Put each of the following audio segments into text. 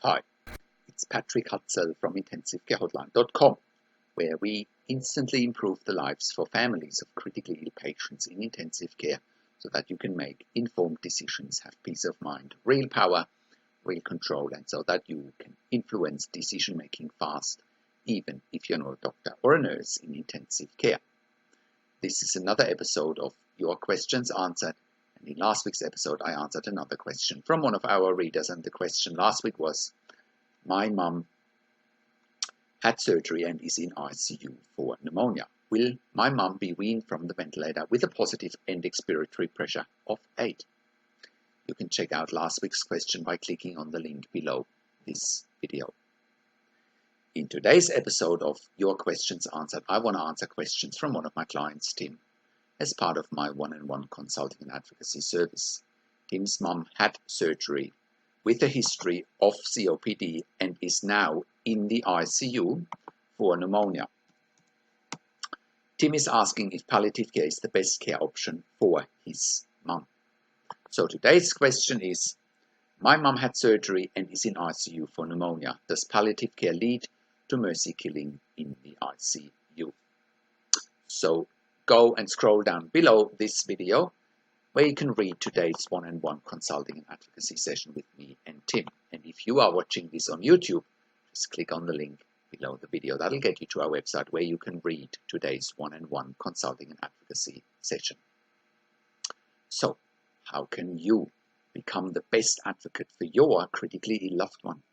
Hi, it's Patrick Hutzel from IntensiveCareHotline.com, where we instantly improve the lives for families of critically ill patients in intensive care so that you can make informed decisions, have peace of mind, real power, real control, and so that you can influence decision making fast, even if you're not a doctor or a nurse in intensive care. This is another episode of Your Questions Answered. And in last week's episode, I answered another question from one of our readers, and the question last week was, my mum had surgery and is in ICU for pneumonia. Will my mum be weaned from the ventilator with a positive end expiratory pressure of 8? You can check out last week's question by clicking on the link below this video. In today's episode of Your Questions Answered, I want to answer questions from one of my clients, Tim, as part of my one-on-one consulting and advocacy service. Tim's mum had surgery with a history of COPD and is now in the ICU for pneumonia. Tim is asking if palliative care is the best care option for his mum. So today's question is, my mum had surgery and is in ICU for pneumonia. Does palliative care lead to mercy killing in the ICU? So go and scroll down below this video where you can read today's one-on-one consulting and advocacy session with me and Tim. And if you are watching this on YouTube, just click on the link below the video. That'll get you to our website where you can read today's one-on-one consulting and advocacy session. So, how can you become the best advocate for your critically ill loved one?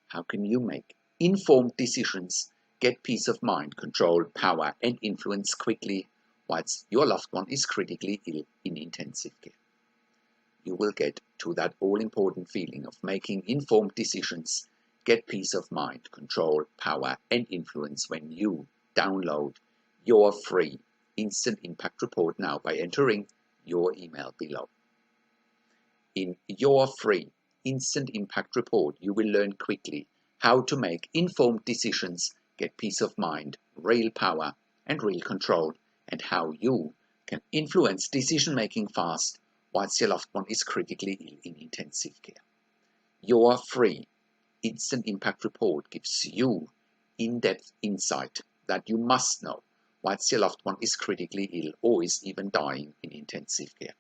How can you make informed decisions, get peace of mind, control, power, and influence quickly whilst your loved one is critically ill in intensive care? You will get to that all-important feeling of making informed decisions, get peace of mind, control, power, and influence when you download your free instant impact report now by entering your email below. In your free instant impact report, you will learn quickly how to make informed decisions, get peace of mind, real power, and real control, and how you can influence decision-making fast whilst your loved one is critically ill in intensive care. Your free instant impact report gives you in-depth insight that you must know whilst your loved one is critically ill or is even dying in intensive care.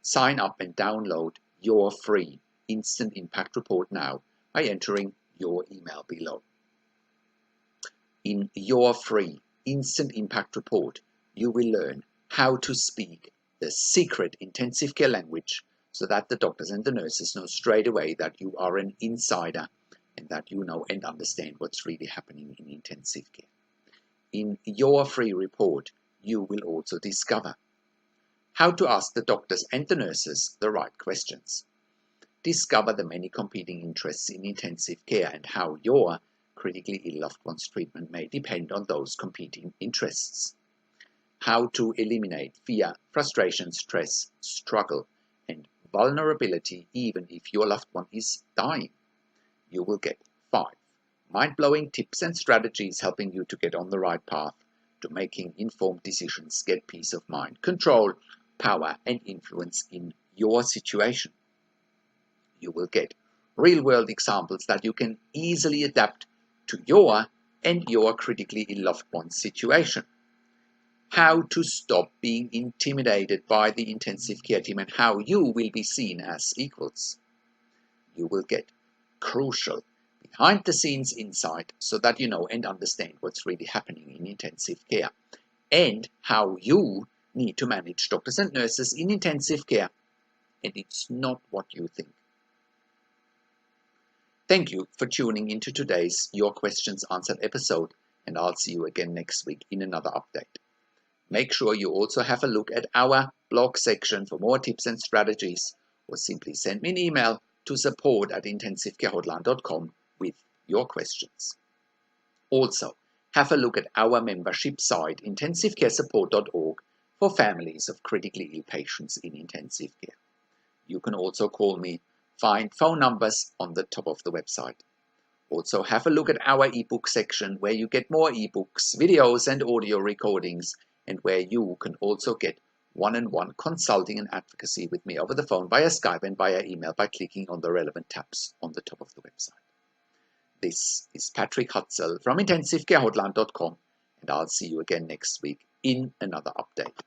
Sign up and download your free instant impact report now by entering your email below. In your free instant impact report, you will learn how to speak the secret intensive care language so that the doctors and the nurses know straight away that you are an insider and that you know and understand what's really happening in intensive care. In your free report, you will also discover how to ask the doctors and the nurses the right questions. Discover the many competing interests in intensive care and how your critically ill loved one's treatment may depend on those competing interests. How to eliminate fear, frustration, stress, struggle, and vulnerability even if your loved one is dying. You will get 5 mind-blowing tips and strategies helping you to get on the right path to making informed decisions, get peace of mind, control, power, and influence in your situation. You will get real-world examples that you can easily adapt to your and your critically ill loved one's situation. How to stop being intimidated by the intensive care team and how you will be seen as equals. You will get crucial behind-the-scenes insight so that you know and understand what's really happening in intensive care and how you need to manage doctors and nurses in intensive care, and it's not what you think. Thank you for tuning into today's Your Questions Answered episode, and I'll see you again next week in another update. Make sure you also have a look at our blog section for more tips and strategies, or simply send me an email to support@intensivecarehotline.com with your questions. Also, have a look at our membership site, intensivecaresupport.org, for families of critically ill patients in intensive care. You can also call me. Find phone numbers on the top of the website. Also, have a look at our ebook section where you get more ebooks, videos, and audio recordings, and where you can also get one-on-one consulting and advocacy with me over the phone via Skype and via email by clicking on the relevant tabs on the top of the website. This is Patrick Hutzel from IntensiveCareHotline.com, and I'll see you again next week in another update.